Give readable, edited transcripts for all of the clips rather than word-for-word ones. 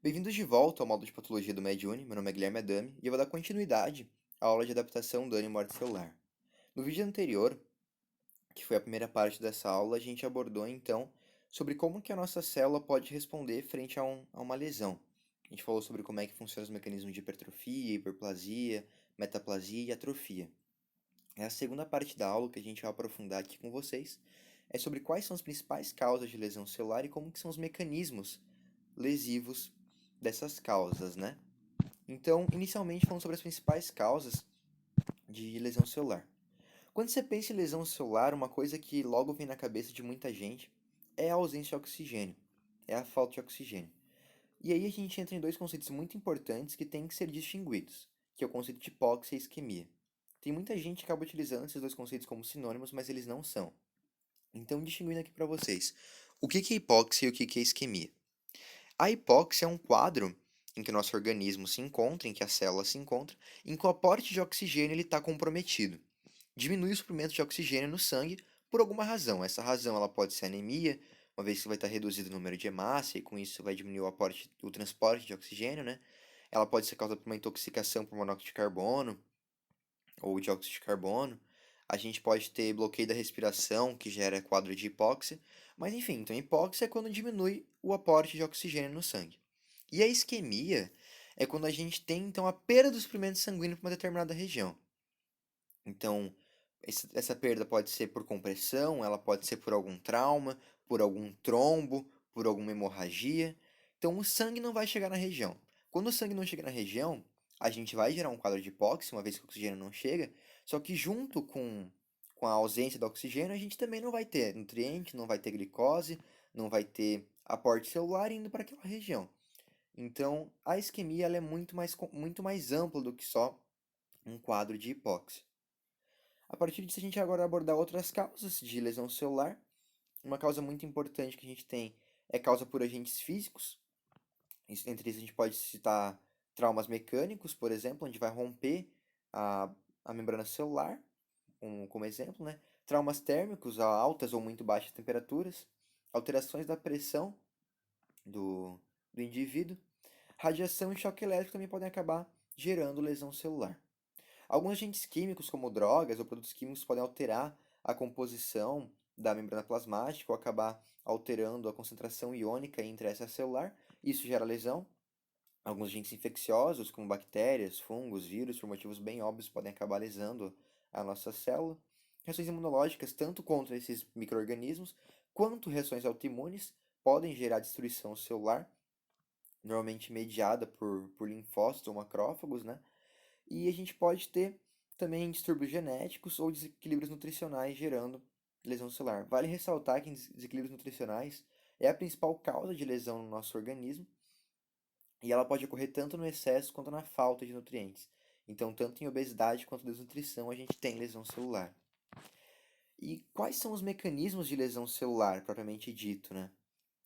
Bem-vindos de volta ao módulo de patologia do MedUni. Meu nome é Guilherme Adami e eu vou dar continuidade à aula de adaptação dano e morte celular. No vídeo anterior, que foi a primeira parte dessa aula, a gente abordou então sobre como que a nossa célula pode responder frente a uma lesão. A gente falou sobre como é que funcionam os mecanismos de hipertrofia, hiperplasia, metaplasia e atrofia. A segunda parte da aula que a gente vai aprofundar aqui com vocês é sobre quais são as principais causas de lesão celular e como que são os mecanismos lesivos dessas causas, né? Então, inicialmente falando sobre as principais causas de lesão celular. Quando você pensa em lesão celular, uma coisa que logo vem na cabeça de muita gente é a ausência de oxigênio, é a falta de oxigênio. E aí a gente entra em dois conceitos muito importantes que têm que ser distinguidos, que é o conceito de hipóxia e isquemia. Tem muita gente que acaba utilizando esses dois conceitos como sinônimos, mas eles não são. Então, distinguindo aqui para vocês, o que é hipóxia e o que é isquemia? A hipóxia é um quadro em que o nosso organismo se encontra, em que a célula se encontra, em que o aporte de oxigênio está comprometido. Diminui o suprimento de oxigênio no sangue por alguma razão. Essa razão ela pode ser anemia, uma vez que vai estar reduzido o número de hemácia, e com isso vai diminuir o transporte de oxigênio, né? Ela pode ser causada por uma intoxicação por monóxido de carbono ou dióxido de carbono. A gente pode ter bloqueio da respiração, que gera quadro de hipóxia. Mas enfim, então hipóxia é quando diminui o aporte de oxigênio no sangue. E a isquemia é quando a gente tem então a perda do suprimento sanguíneo para uma determinada região. Então, essa perda pode ser por compressão, ela pode ser por algum trauma, por algum trombo, por alguma hemorragia. Então, o sangue não vai chegar na região. Quando o sangue não chega na região, a gente vai gerar um quadro de hipóxia, uma vez que o oxigênio não chega, só que junto com a ausência do oxigênio, a gente também não vai ter nutriente, não vai ter glicose, não vai ter aporte celular indo para aquela região. Então, a isquemia ela é muito mais ampla do que só um quadro de hipóxia. A partir disso, a gente agora abordar outras causas de lesão celular. Uma causa muito importante que a gente tem é causa por agentes físicos. Entre isso, a gente pode citar traumas mecânicos, por exemplo, onde vai romper a membrana celular, como exemplo, né? Traumas térmicos a altas ou muito baixas temperaturas, alterações da pressão do indivíduo, radiação e choque elétrico também podem acabar gerando lesão celular. Alguns agentes químicos, como drogas ou produtos químicos, podem alterar a composição da membrana plasmática ou acabar alterando a concentração iônica intracelular. Isso gera lesão. Alguns agentes infecciosos, como bactérias, fungos, vírus, por motivos bem óbvios, podem acabar lesando a nossa célula. Reações imunológicas, tanto contra esses micro-organismos, quanto reações autoimunes, podem gerar destruição celular, normalmente mediada por linfócitos ou macrófagos, né? E a gente pode ter também distúrbios genéticos ou desequilíbrios nutricionais gerando lesão celular. Vale ressaltar que desequilíbrios nutricionais é a principal causa de lesão no nosso organismo e ela pode ocorrer tanto no excesso quanto na falta de nutrientes. Então, tanto em obesidade quanto em desnutrição, a gente tem lesão celular. E quais são os mecanismos de lesão celular, propriamente dito, né?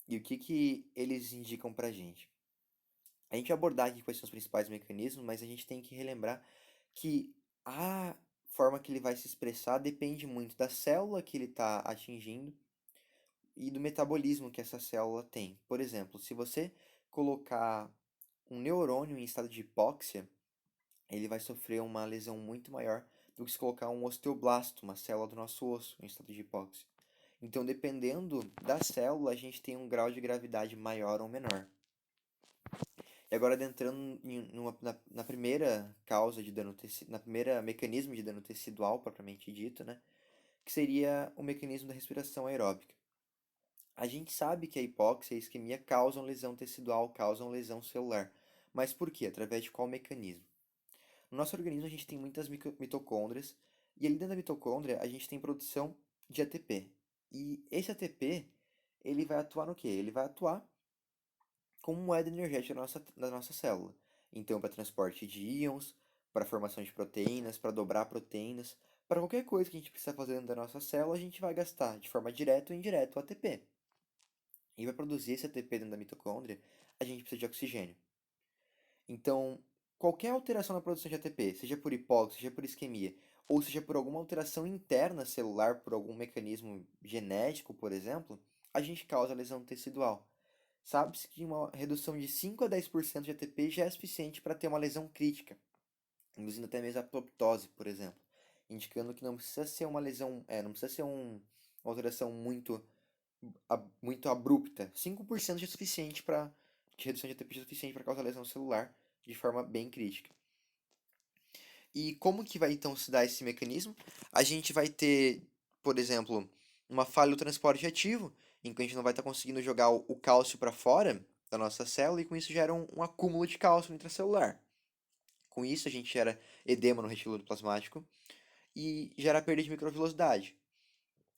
E o que eles indicam pra gente? A gente vai abordar aqui quais são os principais mecanismos, mas a gente tem que relembrar que a forma que ele vai se expressar depende muito da célula que ele está atingindo e do metabolismo que essa célula tem. Por exemplo, se você colocar um neurônio em estado de hipóxia, ele vai sofrer uma lesão muito maior do que se colocar um osteoblasto, uma célula do nosso osso, em estado de hipóxia. Então, dependendo da célula, a gente tem um grau de gravidade maior ou menor. E agora adentrando na primeira causa de dano tecidual, na primeira mecanismo de dano tecidual, propriamente dito, né? Que seria o mecanismo da respiração aeróbica. A gente sabe que a hipóxia e a isquemia causam lesão tecidual, causam lesão celular. Mas por quê? Através de qual mecanismo? No nosso organismo a gente tem muitas mitocôndrias, e ali dentro da mitocôndria a gente tem produção de ATP. E esse ATP, ele vai atuar no quê? Ele vai atuar como moeda energética da nossa célula. Então, para transporte de íons, para formação de proteínas, para dobrar proteínas, para qualquer coisa que a gente precisa fazer dentro da nossa célula, a gente vai gastar de forma direta ou indireta o ATP. E para produzir esse ATP dentro da mitocôndria, a gente precisa de oxigênio. Então, qualquer alteração na produção de ATP, seja por hipóxia, seja por isquemia, ou seja por alguma alteração interna celular, por algum mecanismo genético, por exemplo, a gente causa lesão tecidual. sabe-se que uma redução de 5 a 10% de ATP já é suficiente para ter uma lesão crítica, induzindo até mesmo a apoptose, por exemplo, indicando que não precisa ser uma lesão, não precisa ser uma alteração muito abrupta. 5% já é suficiente para de redução de ATP é suficiente para causar lesão celular de forma bem crítica. E como que vai então se dar esse mecanismo? A gente vai ter, por exemplo, uma falha no transporte ativo, em que a gente não vai estar conseguindo jogar o cálcio para fora da nossa célula, e com isso gera um acúmulo de cálcio intracelular. Com isso, a gente gera edema no retículo plasmático e gera perda de microvilosidade,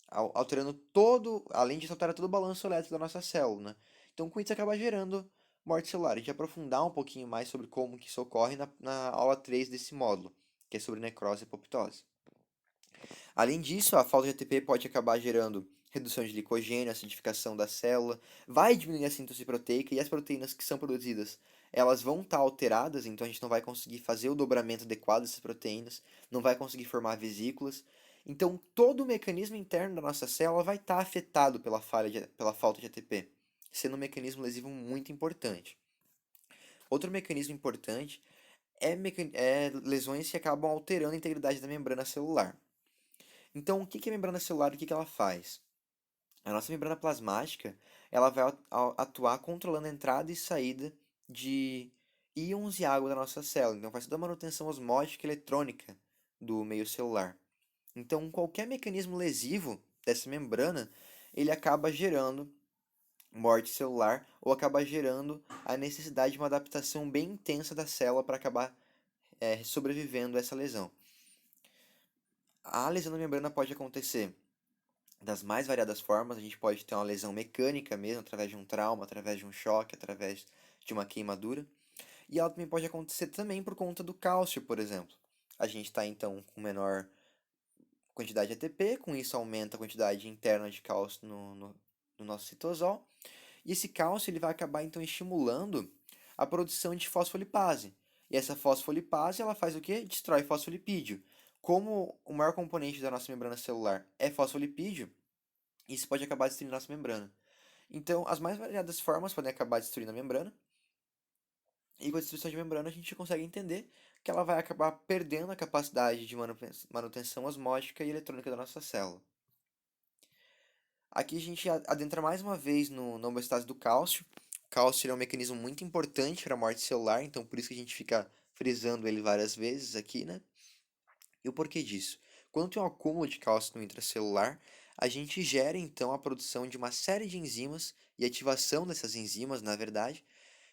alterando todo, além disso, altera todo o balanço elétrico da nossa célula, né? Então, com isso, acaba gerando morte celular. A gente vai aprofundar um pouquinho mais sobre como que isso ocorre na aula 3 desse módulo, que é sobre necrose e apoptose. Além disso, a falta de ATP pode acabar gerando redução de glicogênio, acidificação da célula, vai diminuir a síntese proteica e as proteínas que são produzidas, elas vão estar alteradas, então a gente não vai conseguir fazer o dobramento adequado dessas proteínas, não vai conseguir formar vesículas. Então, todo o mecanismo interno da nossa célula vai estar afetado pela falta de ATP, sendo um mecanismo lesivo muito importante. Outro mecanismo importante é lesões que acabam alterando a integridade da membrana celular. Então, o que que é a membrana celular e o que que ela faz? A nossa membrana plasmática, ela vai atuar controlando a entrada e saída de íons e água da nossa célula. Então, faz toda a manutenção osmótica e eletrônica do meio celular. Então, qualquer mecanismo lesivo dessa membrana, ele acaba gerando morte celular ou acaba gerando a necessidade de uma adaptação bem intensa da célula para acabar sobrevivendo a essa lesão. A lesão da membrana pode acontecer das mais variadas formas. A gente pode ter uma lesão mecânica mesmo, através de um trauma, através de um choque, através de uma queimadura. E ela também pode acontecer também por conta do cálcio, por exemplo. A gente está então com menor quantidade de ATP, com isso aumenta a quantidade interna de cálcio no nosso citosol. E esse cálcio ele vai acabar então estimulando a produção de fosfolipase. E essa fosfolipase ela faz o quê? Destrói fosfolipídio. Como o maior componente da nossa membrana celular é fosfolipídio, isso pode acabar destruindo a nossa membrana. Então, as mais variadas formas podem acabar destruindo a membrana. E com a destruição de membrana, a gente consegue entender que ela vai acabar perdendo a capacidade de manutenção osmótica e eletrônica da nossa célula. Aqui a gente adentra mais uma vez na homeostase do cálcio. O cálcio é um mecanismo muito importante para a morte celular, então por isso que a gente fica frisando ele várias vezes aqui, né? E o porquê disso? Quando tem um acúmulo de cálcio no intracelular, a gente gera então a produção de uma série de enzimas e ativação dessas enzimas, na verdade,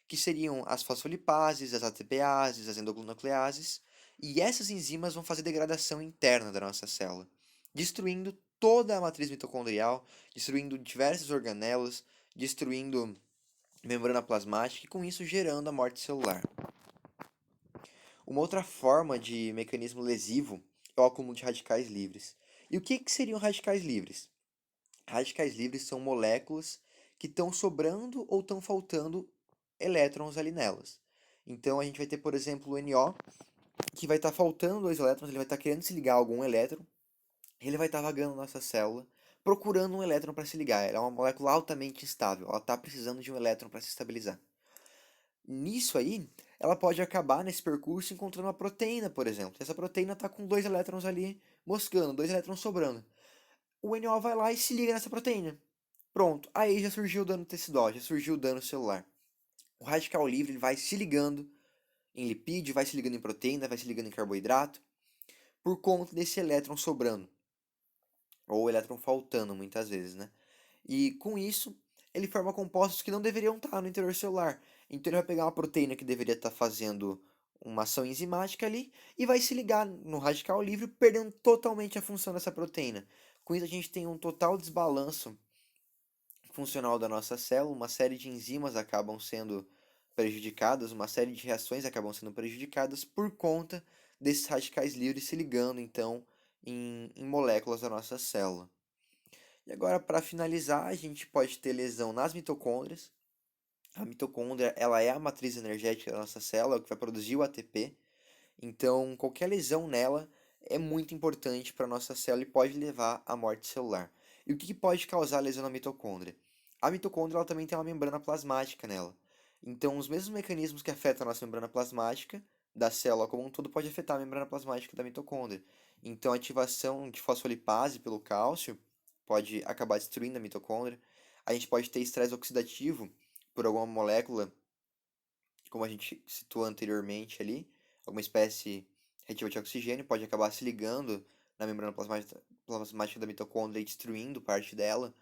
que seriam as fosfolipases, as ATPases, as endogluconucleases, e essas enzimas vão fazer degradação interna da nossa célula, destruindo toda a matriz mitocondrial, destruindo diversas organelas, destruindo membrana plasmática e com isso gerando a morte celular. Uma outra forma de mecanismo lesivo é o acúmulo de radicais livres. E o que seriam radicais livres? Radicais livres são moléculas que estão sobrando ou estão faltando elétrons ali nelas. Então a gente vai ter, por exemplo, o NO, que vai estar faltando dois elétrons, ele vai estar querendo se ligar a algum elétron, ele vai estar vagando na nossa célula, procurando um elétron para se ligar. Ela é uma molécula altamente instável, ela está precisando de um elétron para se estabilizar. Nisso aí, ela pode acabar nesse percurso encontrando uma proteína, por exemplo. Essa proteína está com dois elétrons ali moscando, dois elétrons sobrando. O NO vai lá e se liga nessa proteína. Pronto, aí já surgiu o dano tecidual, já surgiu o dano celular. O radical livre ele vai se ligando em lipídio, vai se ligando em proteína, vai se ligando em carboidrato, por conta desse elétron sobrando, ou elétron faltando muitas vezes, né? E com isso, ele forma compostos que não deveriam estar no interior celular. Então ele vai pegar uma proteína que deveria estar fazendo uma ação enzimática ali e vai se ligar no radical livre, perdendo totalmente a função dessa proteína. Com isso a gente tem um total desbalanço funcional da nossa célula, uma série de enzimas acabam sendo prejudicadas, uma série de reações acabam sendo prejudicadas por conta desses radicais livres se ligando, então, em moléculas da nossa célula. E agora, para finalizar, a gente pode ter lesão nas mitocôndrias. A mitocôndria, ela é a matriz energética da nossa célula, que vai produzir o ATP. Então, qualquer lesão nela é muito importante para a nossa célula e pode levar à morte celular. E o que pode causar lesão na mitocôndria? A mitocôndria ela também tem uma membrana plasmática nela. Então, os mesmos mecanismos que afetam a nossa membrana plasmática da célula como um todo pode afetar a membrana plasmática da mitocôndria. Então, a ativação de fosfolipase pelo cálcio pode acabar destruindo a mitocôndria. A gente pode ter estresse oxidativo por alguma molécula, como a gente citou anteriormente ali, alguma espécie reativa de oxigênio pode acabar se ligando na membrana plasmática da mitocôndria e destruindo parte dela.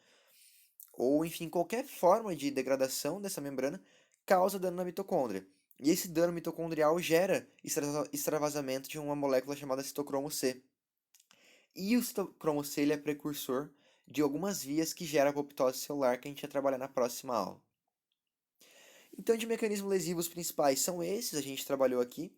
Ou, enfim, qualquer forma de degradação dessa membrana causa dano na mitocôndria. E esse dano mitocondrial gera extravasamento de uma molécula chamada citocromo C. E o citocromo C ele é precursor de algumas vias que geram a apoptose celular que a gente vai trabalhar na próxima aula. Então, de mecanismos lesivos principais são esses, a gente trabalhou aqui.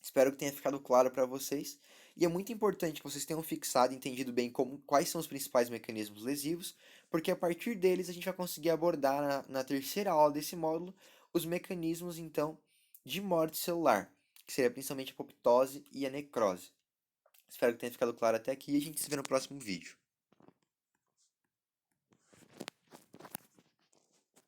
Espero que tenha ficado claro para vocês. E é muito importante que vocês tenham fixado e entendido bem quais são os principais mecanismos lesivos, porque a partir deles a gente vai conseguir abordar na terceira aula desse módulo os mecanismos, então, de morte celular, que seria principalmente a apoptose e a necrose. Espero que tenha ficado claro até aqui e a gente se vê no próximo vídeo.